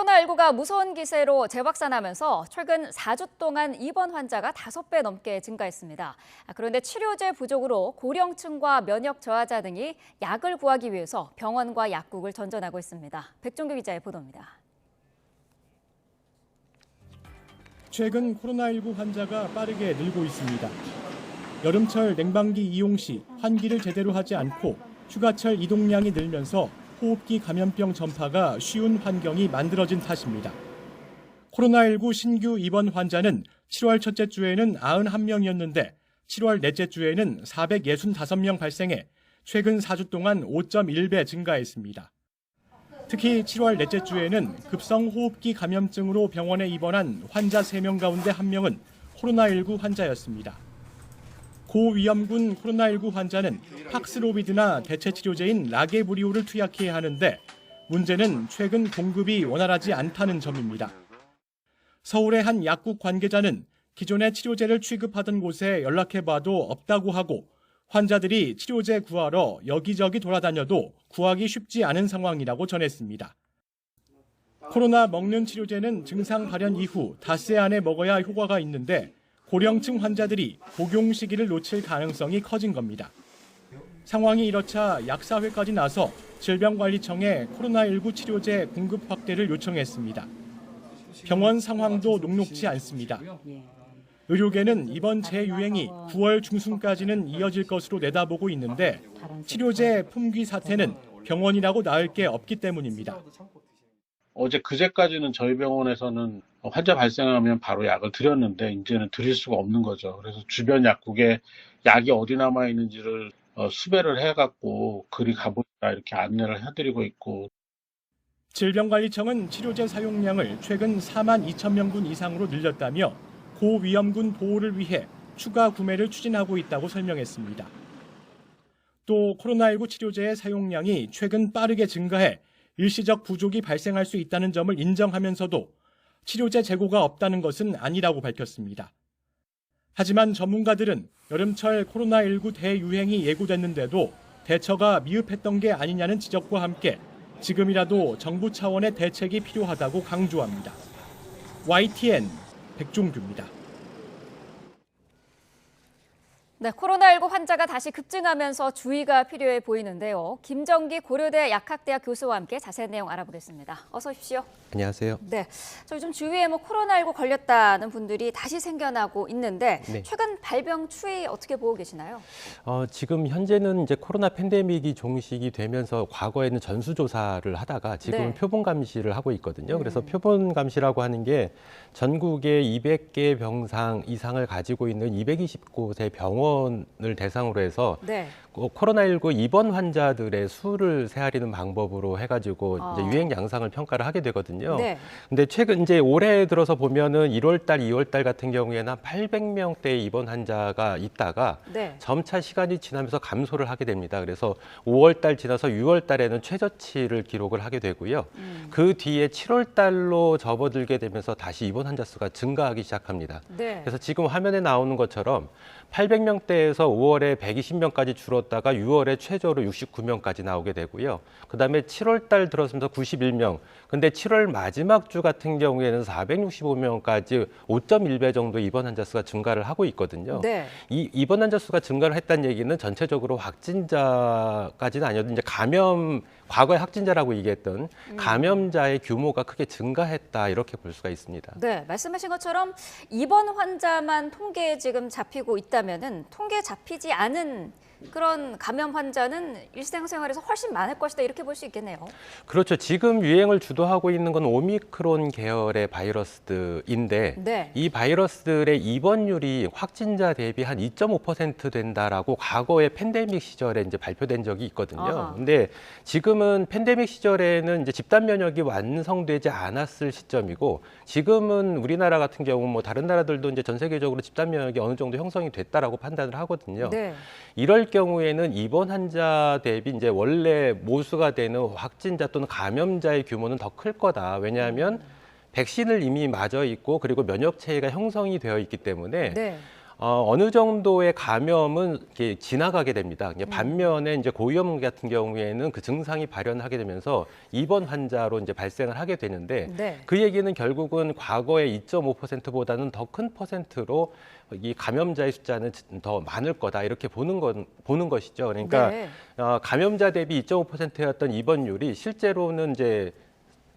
코로나19가 무서운 기세로 재확산하면서 최근 4주 동안 입원 환자가 5배 넘게 증가했습니다. 그런데 치료제 부족으로 고령층과 면역 저하자 등이 약을 구하기 위해서 병원과 약국을 전전하고 있습니다. 백종규 기자의 보도입니다. 최근 코로나19 환자가 빠르게 늘고 있습니다. 여름철 냉방기 이용 시 환기를 제대로 하지 않고 휴가철 이동량이 늘면서 호흡기 감염병 전파가 쉬운 환경이 만들어진 탓입니다. 코로나19 신규 입원 환자는 7월 첫째 주에는 91명이었는데 7월 넷째 주에는 465명 발생해 최근 4주 동안 5.1배 증가했습니다. 특히 7월 넷째 주에는 급성 호흡기 감염증으로 병원에 입원한 환자 3명 가운데 1명은 코로나19 환자였습니다. 고위험군 코로나19 환자는 팍스로비드나 대체 치료제인 라게브리오를 투약해야 하는데 문제는 최근 공급이 원활하지 않다는 점입니다. 서울의 한 약국 관계자는 기존에 치료제를 취급하던 곳에 연락해봐도 없다고 하고 환자들이 치료제 구하러 여기저기 돌아다녀도 구하기 쉽지 않은 상황이라고 전했습니다. 코로나 먹는 치료제는 증상 발현 이후 닷새 안에 먹어야 효과가 있는데 고령층 환자들이 복용 시기를 놓칠 가능성이 커진 겁니다. 상황이 이렇자 약사회까지 나서 질병관리청에 코로나19 치료제 공급 확대를 요청했습니다. 병원 상황도 녹록지 않습니다. 의료계는 이번 재유행이 9월 중순까지는 이어질 것으로 내다보고 있는데 치료제 품귀 사태는 병원이라고 나을 게 없기 때문입니다. 그제까지는 저희 병원에서는 환자 발생하면 바로 약을 드렸는데 이제는 드릴 수가 없는 거죠. 그래서 주변 약국에 약이 어디 남아 있는지를 수배를 해갖고 그리 가보자 이렇게 안내를 해드리고 있고. 질병관리청은 치료제 사용량을 최근 4만 2천 명분 이상으로 늘렸다며 고위험군 보호를 위해 추가 구매를 추진하고 있다고 설명했습니다. 또 코로나19 치료제의 사용량이 최근 빠르게 증가해 일시적 부족이 발생할 수 있다는 점을 인정하면서도 치료제 재고가 없다는 것은 아니라고 밝혔습니다. 하지만 전문가들은 여름철 코로나19 대유행이 예고됐는데도 대처가 미흡했던 게 아니냐는 지적과 함께 지금이라도 정부 차원의 대책이 필요하다고 강조합니다. YTN 백종규입니다. 네, 코로나19 환자가 다시 급증하면서 주의가 필요해 보이는데요. 김정기 고려대 약학대학 교수와 함께 자세한 내용 알아보겠습니다. 어서 오십시오. 안녕하세요. 네, 저 요즘 주위에 코로나19 걸렸다는 분들이 다시 생겨나고 있는데 네. 최근 발병 추이 어떻게 보고 계시나요? 지금 현재는 이제 코로나 팬데믹이 종식이 되면서 과거에는 전수조사를 하다가 지금은 네. 표본 감시를 하고 있거든요. 그래서 표본 감시라고 하는 게 전국에 200개 병상 이상을 가지고 있는 220곳의 병원을 대상으로 해서 네. 코로나19 입원 환자들의 수를 세아리는 방법으로 해가지고 이제 유행 양상을 평가를 하게 되거든요. 네. 근데 최근 이제 올해 들어서 보면은 1월 달, 2월 달 같은 경우에는 한 800명대의 입원 환자가 있다가 네. 점차 시간이 지나면서 감소를 하게 됩니다. 그래서 5월 달 지나서 6월 달에는 최저치를 기록을 하게 되고요. 그 뒤에 7월 달로 접어들게 되면서 다시 입원 환자 수가 증가하기 시작합니다. 네. 그래서 지금 화면에 나오는 것처럼 800명대에서 5월에 120명까지 줄었다가 6월에 최저로 69명까지 나오게 되고요. 그다음에 7월 달 들어서면서 91명. 근데 7월 마지막 주 같은 경우에는 465명까지 5.1배 정도 입원 환자 수가 증가를 하고 있거든요. 네. 이 입원 환자 수가 증가를 했다는 얘기는 전체적으로 확진자까지는 아니어도 이제 과거에 확진자라고 얘기했던 감염자의 규모가 크게 증가했다 이렇게 볼 수가 있습니다. 네, 말씀하신 것처럼 입원 환자만 통계에 지금 잡히고 있다면은 통계에 잡히지 않은 그런 감염 환자는 일상생활에서 훨씬 많을 것이다 이렇게 볼 수 있겠네요. 그렇죠. 지금 유행을 주도하고 있는 건 오미크론 계열의 바이러스인데 네. 이 바이러스들의 입원율이 확진자 대비 한 2.5% 된다라고 과거의 팬데믹 시절에 이제 발표된 적이 있거든요. 아하. 근데 지금은 팬데믹 시절에는 이제 집단 면역이 완성되지 않았을 시점이고 지금은 우리나라 같은 경우 다른 나라들도 이제 전 세계적으로 집단 면역이 어느 정도 형성이 됐다라고 판단을 하거든요. 네. 이럴 경우에는 입원 환자 대비 이제 원래 모수가 되는 확진자 또는 감염자의 규모는 더 클 거다. 왜냐하면 백신을 이미 맞아 있고 그리고 면역 체계가 형성이 되어 있기 때문에 네. 어느 정도의 감염은 이렇게 지나가게 됩니다. 반면에 이제 고위험 같은 경우에는 그 증상이 발현하게 되면서 입원 환자로 이제 발생을 하게 되는데 네. 그 얘기는 결국은 과거의 2.5%보다는 더 큰 퍼센트로 이 감염자의 숫자는 더 많을 거다 이렇게 보는 것이죠. 그러니까 네. 감염자 대비 2.5%였던 입원율이 실제로는 이제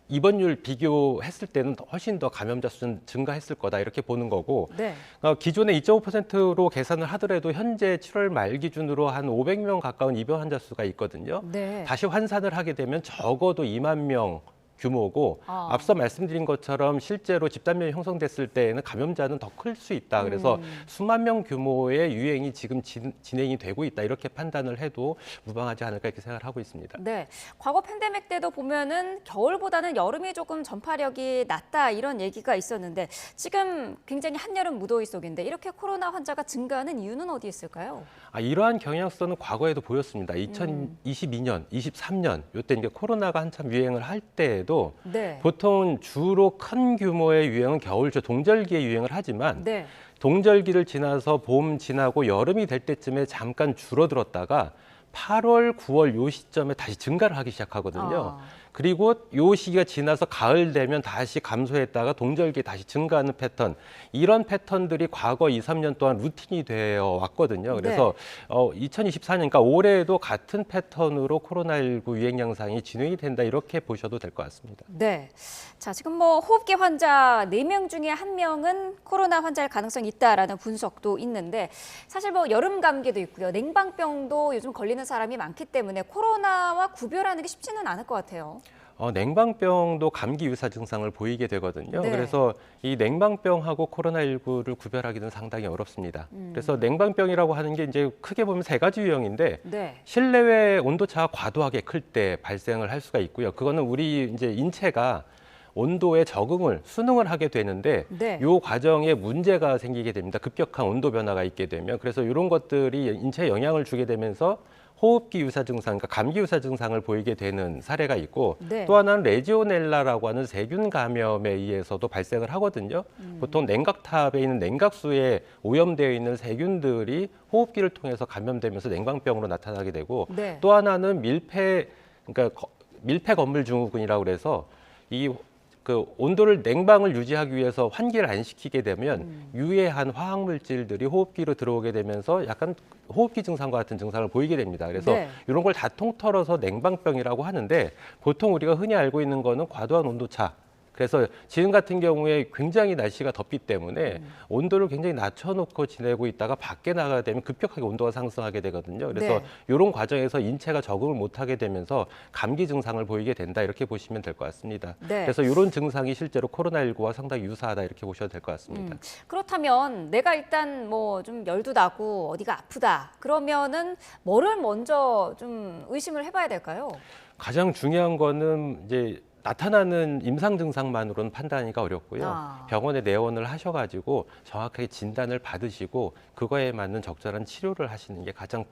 입원율 비교했을 때는 훨씬 더 감염자 수는 증가했을 거다 이렇게 보는 거고 네. 기존의 2.5%로 계산을 하더라도 현재 7월 말 기준으로 한 500명 가까운 입원 환자 수가 있거든요. 네. 다시 환산을 하게 되면 적어도 2만 명 규모고 앞서 말씀드린 것처럼 실제로 집단면이 형성됐을 때에는 감염자는 더 클 수 있다. 그래서 수만 명 규모의 유행이 지금 진행이 되고 있다. 이렇게 판단을 해도 무방하지 않을까 이렇게 생각을 하고 있습니다. 네, 과거 팬데믹 때도 보면은 겨울보다는 여름이 조금 전파력이 낮다 이런 얘기가 있었는데 지금 굉장히 한여름 무더위 속인데 이렇게 코로나 환자가 증가하는 이유는 어디 있을까요? 이러한 경향성은 과거에도 보였습니다. 2022년, 23년 이때 이제 코로나가 한참 유행을 할 때에도 네. 보통 주로 큰 규모의 유행은 겨울죠. 동절기에 유행을 하지만 네. 동절기를 지나서 봄 지나고 여름이 될 때쯤에 잠깐 줄어들었다가 8월, 9월 요 시점에 다시 증가를 하기 시작하거든요. 그리고 요 시기가 지나서 가을 되면 다시 감소했다가 동절기에 다시 증가하는 패턴. 이런 패턴들이 과거 2, 3년 동안 루틴이 되어 왔거든요. 그래서 2024년, 그러니까 올해에도 같은 패턴으로 코로나19 유행 양상이 진행이 된다 이렇게 보셔도 될 것 같습니다. 네. 자, 지금 뭐 호흡기 환자 4명 중에 1명은 코로나 환자일 가능성이 있다라는 분석도 있는데 사실 뭐 여름 감기도 있고요. 냉방병도 요즘 걸리는 사람이 많기 때문에 코로나와 구별하는 게 쉽지는 않을 것 같아요. 냉방병도 감기 유사 증상을 보이게 되거든요. 네. 그래서 이 냉방병하고 코로나19를 구별하기는 상당히 어렵습니다. 그래서 냉방병이라고 하는 게 이제 크게 보면 세 가지 유형인데 네. 실내외 온도차가 과도하게 클 때 발생을 할 수가 있고요. 그거는 우리 이제 인체가 온도에 수능을 하게 되는데 네. 이 과정에 문제가 생기게 됩니다. 급격한 온도 변화가 있게 되면. 그래서 이런 것들이 인체에 영향을 주게 되면서 호흡기 유사 증상, 그러니까 감기 유사 증상을 보이게 되는 사례가 있고 네. 또 하나는 레지오넬라라고 하는 세균 감염에 의해서도 발생을 하거든요. 보통 냉각탑에 있는 냉각수에 오염되어 있는 세균들이 호흡기를 통해서 감염되면서 냉방병으로 나타나게 되고 네. 또 하나는 그러니까 밀폐 건물 증후군이라고 그래서 그 온도를 냉방을 유지하기 위해서 환기를 안 시키게 되면 유해한 화학 물질들이 호흡기로 들어오게 되면서 약간 호흡기 증상과 같은 증상을 보이게 됩니다. 그래서 네. 이런 걸 다 통틀어서 냉방병이라고 하는데 보통 우리가 흔히 알고 있는 거는 과도한 온도차. 그래서 지금 같은 경우에 굉장히 날씨가 덥기 때문에 온도를 굉장히 낮춰놓고 지내고 있다가 밖에 나가게 되면 급격하게 온도가 상승하게 되거든요. 그래서 네. 이런 과정에서 인체가 적응을 못하게 되면서 감기 증상을 보이게 된다 이렇게 보시면 될 것 같습니다. 네. 그래서 이런 증상이 실제로 코로나19와 상당히 유사하다 이렇게 보셔도 될 것 같습니다. 그렇다면 내가 일단 뭐 좀 열도 나고 어디가 아프다 그러면은 뭐를 먼저 좀 의심을 해봐야 될까요? 가장 중요한 거는 이제 나타나는 임상 증상만으로는 판단하기가 어렵고요. 병원에 내원을 하셔가지고 정확하게 진단을 받으시고 그거에 맞는 적절한 치료를 하시는 게 가장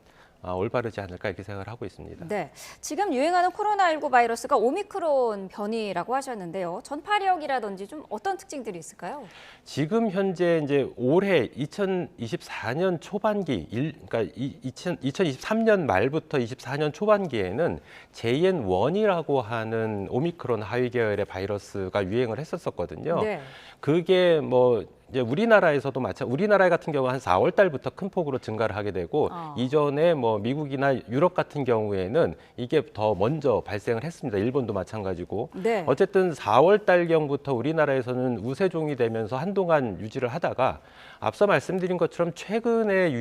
올바르지 않을까 이렇게 생각을 하고 있습니다. 네, 지금 유행하는 코로나19 바이러스가 오미크론 변이라고 하셨는데요. 전파력이라든지 좀 어떤 특징들이 있을까요? 지금 현재 이제 올해 2024년 초반기, 그러니까 2023년 말부터 24년 초반기에는 JN1이라고 하는 오미크론 하위 계열의 바이러스가 유행을 했었거든요. 네. 그게 뭐 이제 우리나라에서도 우리나라 같은 경우 한 4월 달부터 큰 폭으로 증가를 하게 되고 이전에 뭐 미국이나 유럽 같은 경우에는 이게 더 먼저 발생을 했습니다. 일본도 마찬가지고. 네. 어쨌든 4월 달경부터 우리나라에서는 우세종이 되면서 한동안 유지를 하다가 앞서 말씀드린 것처럼 최근에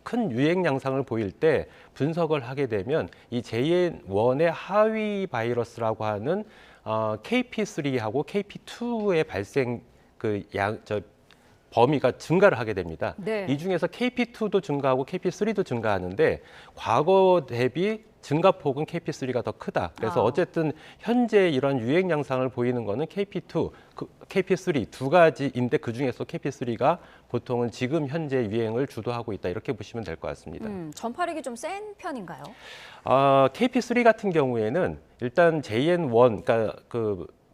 큰 유행 양상을 보일 때 분석을 하게 되면 이 JN1의 하위 바이러스라고 하는 KP3하고 KP2의 발생 범위가 증가를 하게 됩니다. 네. 이 중에서 KP2도 증가하고 KP3도 증가하는데 과거 대비 증가폭은 KP3가 더 크다. 그래서 어쨌든 현재 이런 유행 양상을 보이는 거는 KP2, KP3 두 가지인데 그 중에서 KP3가 보통은 지금 현재 유행을 주도하고 있다. 이렇게 보시면 될 것 같습니다. 전파력이 좀 센 편인가요? KP3 같은 경우에는 일단 JN1, 그러니까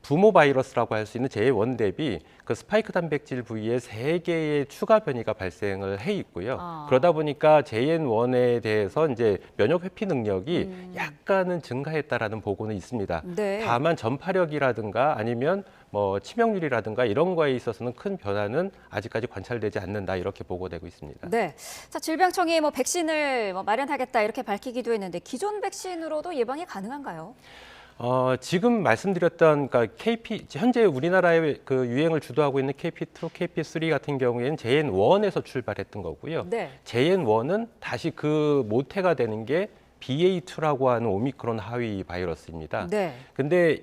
부모 바이러스라고 할 수 있는 JN1 대비 그 스파이크 단백질 부위에 3개의 추가 변이가 발생을 해 있고요. 그러다 보니까 JN1에 대해서 이제 면역 회피 능력이 약간은 증가했다라는 보고는 있습니다. 네. 다만 전파력이라든가 아니면 뭐 치명률이라든가 이런 거에 있어서는 큰 변화는 아직까지 관찰되지 않는다 이렇게 보고되고 있습니다. 네. 자, 질병청이 뭐 백신을 마련하겠다 이렇게 밝히기도 했는데 기존 백신으로도 예방이 가능한가요? 지금 말씀드렸던 그러니까 현재 우리나라의 그 유행을 주도하고 있는 KP2, KP3 같은 경우에는 JN1에서 출발했던 거고요. 네. JN1은 다시 그 모태가 되는 게 BA2라고 하는 오미크론 하위 바이러스입니다. 네. 근데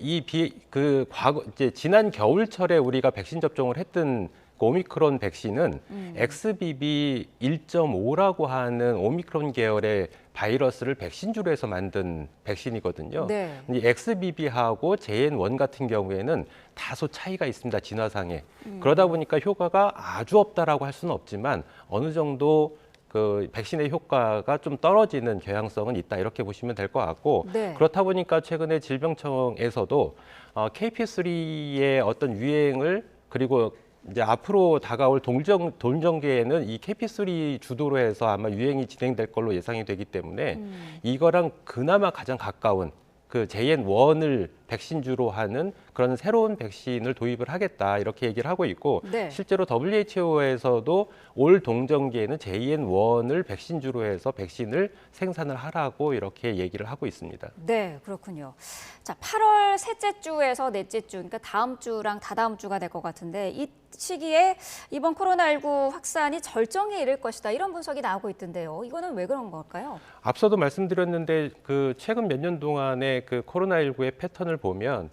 과거 이제 지난 겨울철에 우리가 백신 접종을 했던 그 오미크론 백신은 XBB 1.5라고 하는 오미크론 계열의 바이러스를 백신주로 해서 만든 백신이거든요. 네. 이 XBB하고 JN1 같은 경우에는 다소 차이가 있습니다. 진화상에. 그러다 보니까 효과가 아주 없다라고 할 수는 없지만 어느 정도 그 백신의 효과가 좀 떨어지는 경향성은 있다 이렇게 보시면 될 것 같고 네. 그렇다 보니까 최근에 질병청에서도 KP3의 어떤 유행을 그리고 이제 앞으로 다가올 동정기에는 이 KP3 주도로 해서 아마 유행이 진행될 걸로 예상이 되기 때문에 이거랑 그나마 가장 가까운 그 JN1을 백신주로 하는 그런 새로운 백신을 도입을 하겠다 이렇게 얘기를 하고 있고 네. 실제로 WHO에서도 올 동정기에는 JN1을 백신주로 해서 백신을 생산을 하라고 이렇게 얘기를 하고 있습니다. 네, 그렇군요. 자, 8월 셋째 주에서 넷째 주, 그러니까 다음 주랑 다다음 주가 될 것 같은데 이 시기에 이번 코로나19 확산이 절정에 이를 것이다 이런 분석이 나오고 있던데요. 이거는 왜 그런 걸까요? 앞서도 말씀드렸는데 그 최근 몇 년 동안의 그 코로나19의 패턴을 보면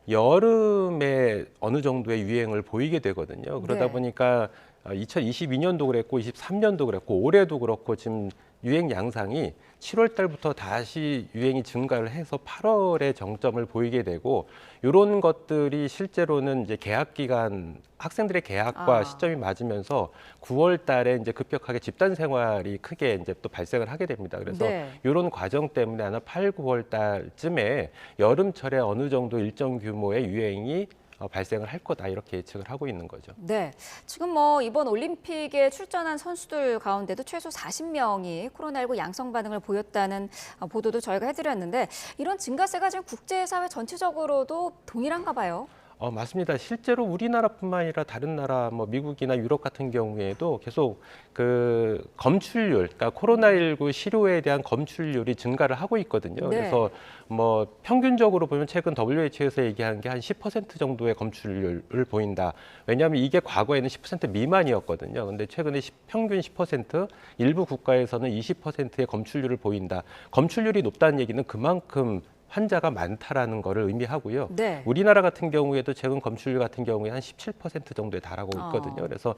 여름에 어느 정도의 유행을 보이게 되거든요. 그러다 네. 보니까 2022년도 그랬고 23년도 그랬고 올해도 그렇고 지금 유행 양상이 7월 달부터 다시 유행이 증가를 해서 8월에 정점을 보이게 되고 이런 것들이 실제로는 이제 개학 기간 학생들의 개학과 시점이 맞으면서 9월 달에 이제 급격하게 집단 생활이 크게 이제 또 발생을 하게 됩니다. 그래서 네. 이런 과정 때문에 아마 8, 9월 달쯤에 여름철에 어느 정도 일정 규모의 유행이 발생을 할 거다 이렇게 예측을 하고 있는 거죠. 네, 지금 뭐 이번 올림픽에 출전한 선수들 가운데도 최소 40명이 코로나19 양성 반응을 보였다는 보도도 저희가 해드렸는데 이런 증가세가 지금 국제사회 전체적으로도 동일한가 봐요. 맞습니다. 실제로 우리나라뿐만 아니라 다른 나라, 뭐 미국이나 유럽 같은 경우에도 계속 그 검출률, 그러니까 코로나19 치료에 대한 검출률이 증가를 하고 있거든요. 네. 그래서 뭐 평균적으로 보면 최근 WHO에서 얘기한 게 한 10% 정도의 검출률을 보인다. 왜냐하면 이게 과거에는 10% 미만이었거든요. 근데 최근에 평균 10%, 일부 국가에서는 20%의 검출률을 보인다. 검출률이 높다는 얘기는 그만큼 환자가 많다라는 것을 의미하고요. 네. 우리나라 같은 경우에도 최근 검출률 같은 경우에 한 17% 정도에 달하고 있거든요. 그래서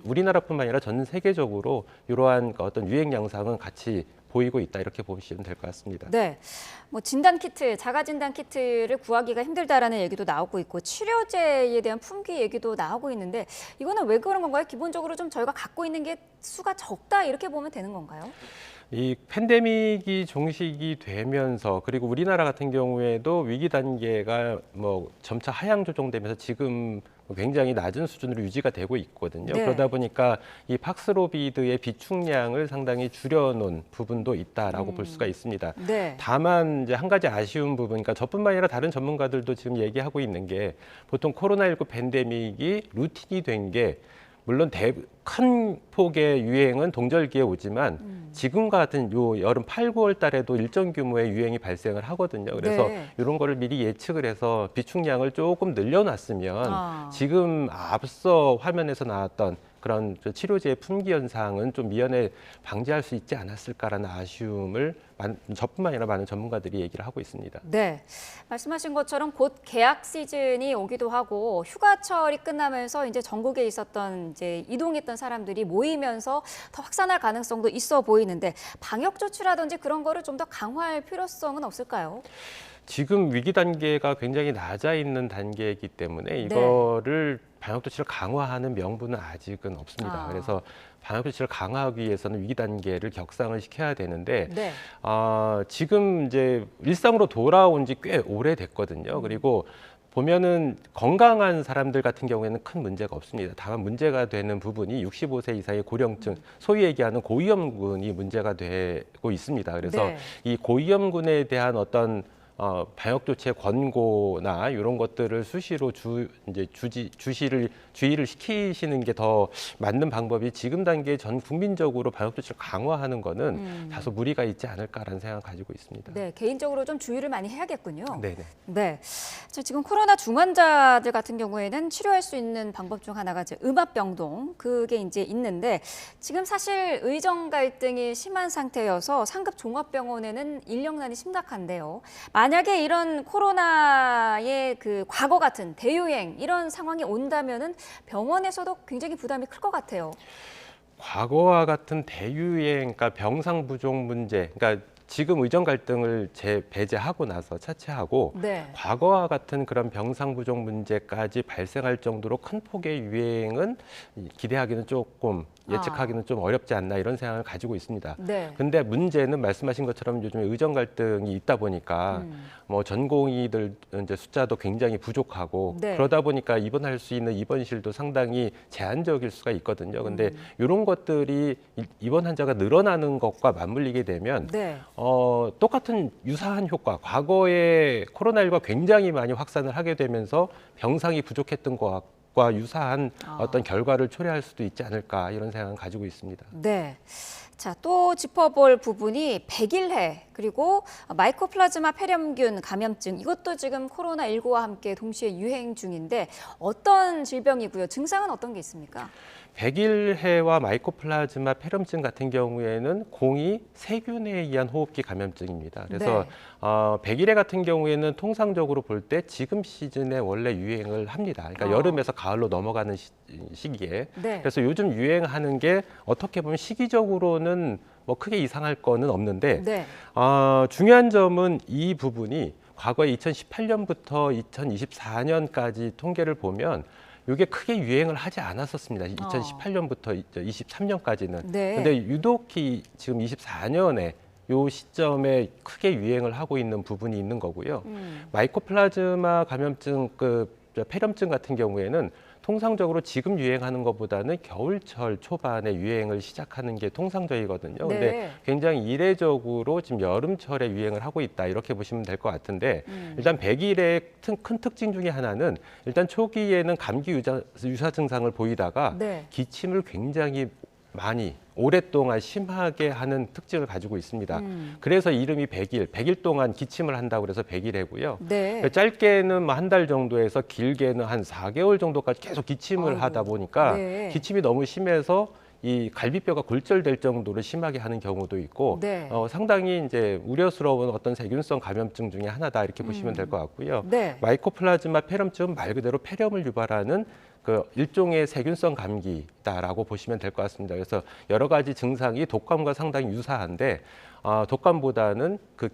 우리나라뿐만 아니라 전 세계적으로 이러한 어떤 유행 양상은 같이 보이고 있다 이렇게 보시면 될 것 같습니다. 네, 뭐 진단 키트, 자가 진단 키트를 구하기가 힘들다라는 얘기도 나오고 있고 치료제에 대한 품귀 얘기도 나오고 있는데 이거는 왜 그런 건가요? 기본적으로 좀 저희가 갖고 있는 게 수가 적다 이렇게 보면 되는 건가요? 이 팬데믹이 종식이 되면서 그리고 우리나라 같은 경우에도 위기 단계가 뭐 점차 하향 조정되면서 지금 굉장히 낮은 수준으로 유지가 되고 있거든요. 네. 그러다 보니까 이 팍스로비드의 비축량을 상당히 줄여놓은 부분도 있다라고 볼 수가 있습니다. 네. 다만 이제 한 가지 아쉬운 부분, 그러니까 저뿐만 아니라 다른 전문가들도 지금 얘기하고 있는 게 보통 코로나19 팬데믹이 루틴이 된 게 물론 큰 폭의 유행은 동절기에 오지만 지금과 같은 요 여름 8, 9월 달에도 일정 규모의 유행이 발생을 하거든요. 그래서 네. 이런 거를 미리 예측을 해서 비축량을 조금 늘려놨으면 지금 앞서 화면에서 나왔던 그런 치료제의 품귀 현상은 좀 미연에 방지할 수 있지 않았을까라는 아쉬움을 저뿐만 아니라 많은 전문가들이 얘기를 하고 있습니다. 네, 말씀하신 것처럼 곧 개학 시즌이 오기도 하고 휴가철이 끝나면서 이제 전국에 있었던 이제 이동했던 사람들이 모이면서 더 확산할 가능성도 있어 보이는데 방역 조치라든지 그런 거를 좀 더 강화할 필요성은 없을까요? 지금 위기 단계가 굉장히 낮아 있는 단계이기 때문에 이거를 방역 조치를 강화하는 명분은 아직은 없습니다. 그래서 방역 조치를 강화하기 위해서는 위기 단계를 격상을 시켜야 되는데 네. 지금 이제 일상으로 돌아온 지 꽤 오래됐거든요. 그리고 보면은 건강한 사람들 같은 경우에는 큰 문제가 없습니다. 다만 문제가 되는 부분이 65세 이상의 고령층, 소위 얘기하는 고위험군이 문제가 되고 있습니다. 그래서 네. 이 고위험군에 대한 어떤 방역 조치의 권고나 이런 것들을 수시로 주의를 시키시는 게 더 맞는 방법이 지금 단계에 전 국민적으로 방역 조치를 강화하는 거는 다소 무리가 있지 않을까라는 생각을 가지고 있습니다. 네, 개인적으로 좀 주의를 많이 해야겠군요. 네네. 네. 자, 지금 코로나 중환자들 같은 경우에는 치료할 수 있는 방법 중 하나가 이제 음압병동 그게 이제 있는데 지금 사실 의정 갈등이 심한 상태여서 상급 종합병원에는 인력난이 심각한데요. 만약에 이런 코로나의 그 과거 같은 대유행 이런 상황이 온다면은 병원에서도 굉장히 부담이 클 것 같아요. 과거와 같은 대유행, 그러니까 병상 부족 문제, 그러니까 지금 의정 갈등을 배제하고 나서 차치하고 네. 과거와 같은 그런 병상 부족 문제까지 발생할 정도로 큰 폭의 유행은 기대하기는 조금 예측하기는 좀 어렵지 않나 이런 생각을 가지고 있습니다. 네. 근데 문제는 말씀하신 것처럼 요즘에 의정 갈등이 있다 보니까 뭐 전공의들 이제 숫자도 굉장히 부족하고 네. 그러다 보니까 입원할 수 있는 입원실도 상당히 제한적일 수가 있거든요. 근데 이런 것들이 입원 환자가 늘어나는 것과 맞물리게 되면 네. 똑같은 유사한 효과, 과거에 코로나19가 굉장히 많이 확산을 하게 되면서 병상이 부족했던 것과 유사한 어떤 결과를 초래할 수도 있지 않을까 이런 생각을 가지고 있습니다. 네. 자, 또 짚어볼 부분이 백일해 그리고 마이코플라즈마 폐렴균 감염증 이것도 지금 코로나19와 함께 동시에 유행 중인데 어떤 질병이고요? 증상은 어떤 게 있습니까? 백일해와 마이코플라즈마 폐렴증 같은 경우에는 공이 세균에 의한 호흡기 감염증입니다. 그래서 네. 백일해 같은 경우에는 통상적으로 볼 때 지금 시즌에 원래 유행을 합니다. 그러니까 여름에서 가을로 넘어가는 시기에. 네. 그래서 요즘 유행하는 게 어떻게 보면 시기적으로는 뭐 크게 이상할 거는 없는데 네. 중요한 점은 이 부분이 과거에 2018년부터 2024년까지 통계를 보면 이게 크게 유행을 하지 않았었습니다. 2018년부터 23년까지는. 네. 근데 유독히 지금 24년에 요 시점에 크게 유행을 하고 있는 부분이 있는 거고요. 마이코플라즈마 감염증, 폐렴증 같은 경우에는 통상적으로 지금 유행하는 것보다는 겨울철 초반에 유행을 시작하는 게 통상적이거든요. 근데 네. 굉장히 이례적으로 지금 여름철에 유행을 하고 있다 이렇게 보시면 될 것 같은데 일단 백일의 큰 특징 중에 하나는 일단 초기에는 감기 유사 증상을 보이다가 네. 기침을 굉장히 많이 오랫동안 심하게 하는 특징을 가지고 있습니다. 그래서 이름이 백일 동안 기침을 한다고 그래서 백일해고요. 네. 짧게는 뭐 한 달 정도에서 길게는 한 4개월 정도까지 계속 기침을 아이고. 하다 보니까 네. 기침이 너무 심해서 이 갈비뼈가 골절될 정도로 심하게 하는 경우도 있고 네. 상당히 이제 우려스러운 어떤 세균성 감염증 중에 하나다 이렇게 보시면 될 것 같고요. 네. 마이코플라즈마 폐렴증은 말 그대로 폐렴을 유발하는 그 일종의 세균성 감기다라고 보시면 될 것 같습니다. 그래서 여러 가지 증상이 독감과 상당히 유사한데 독감보다는 그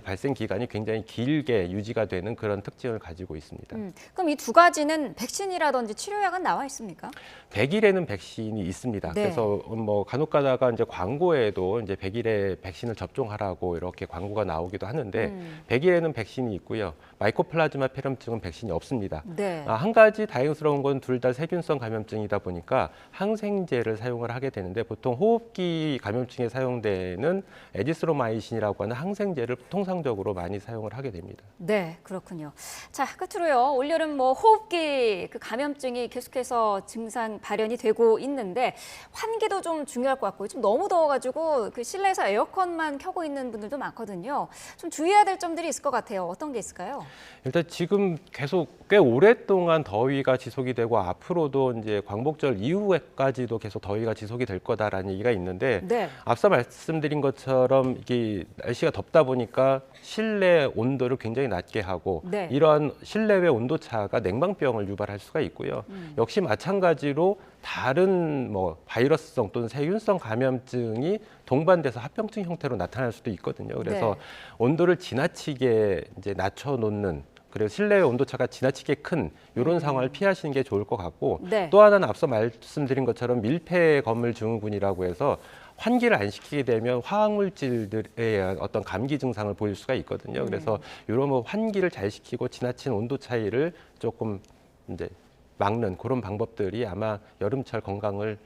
발생 기간이 굉장히 길게 유지가 되는 그런 특징을 가지고 있습니다. 그럼 이 두 가지는 백신이라든지 치료약은 나와 있습니까? 백일에는 백신이 있습니다. 네. 그래서 뭐 간혹가다가 이제 광고에도 이제 백일에 백신을 접종하라고 이렇게 광고가 나오기도 하는데 백일에는 백신이 있고요. 마이코플라즈마 폐렴증은 백신이 없습니다. 네. 한 가지 다행스러운 건 둘 다 세균성 감염증이다 보니까 항생제를 사용을 하게 되는데 보통 호흡기 감염증에 사용되는 에지스로마이신이라고 하는 항생제를 통상적으로 많이 사용을 하게 됩니다. 네, 그렇군요. 자, 끝으로요. 올여름 뭐 호흡기 그 감염증이 계속해서 증상 발현이 되고 있는데 환기도 좀 중요할 것 같고요. 좀 너무 더워가지고 그 실내에서 에어컨만 켜고 있는 분들도 많거든요. 좀 주의해야 될 점들이 있을 것 같아요. 어떤 게 있을까요? 일단 지금 계속 꽤 오랫동안 더위가 지속이 되고 앞으로도 이제 광복절 이후에까지도 계속 더위가 지속이 될 거다라는 얘기가 있는데 네. 앞서 말씀드린 것처럼 이게 날씨가 덥다 보니까 실내 온도를 굉장히 낮게 하고 네. 이러한 실내외 온도 차가 냉방병을 유발할 수가 있고요. 역시 마찬가지로 다른 뭐 바이러스성 또는 세균성 감염증이 동반돼서 합병증 형태로 나타날 수도 있거든요. 그래서 네. 온도를 지나치게 이제 낮춰놓는 그리고 실내의 온도차가 지나치게 큰 이런 상황을 피하시는 게 좋을 것 같고 네. 또 하나는 앞서 말씀드린 것처럼 밀폐 건물 증후군이라고 해서 환기를 안 시키게 되면 화학물질들에 의한 어떤 감기 증상을 보일 수가 있거든요. 그래서 이런 뭐 환기를 잘 시키고 지나친 온도 차이를 조금 이제 막는 그런 방법들이 아마 여름철 건강을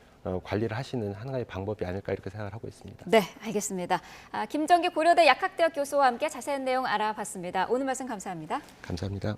관리를 하시는 하나의 방법이 아닐까 이렇게 생각을 하고 있습니다. 네, 알겠습니다. 김정기 고려대 약학대학 교수와 함께 자세한 내용 알아봤습니다. 오늘 말씀 감사합니다. 감사합니다.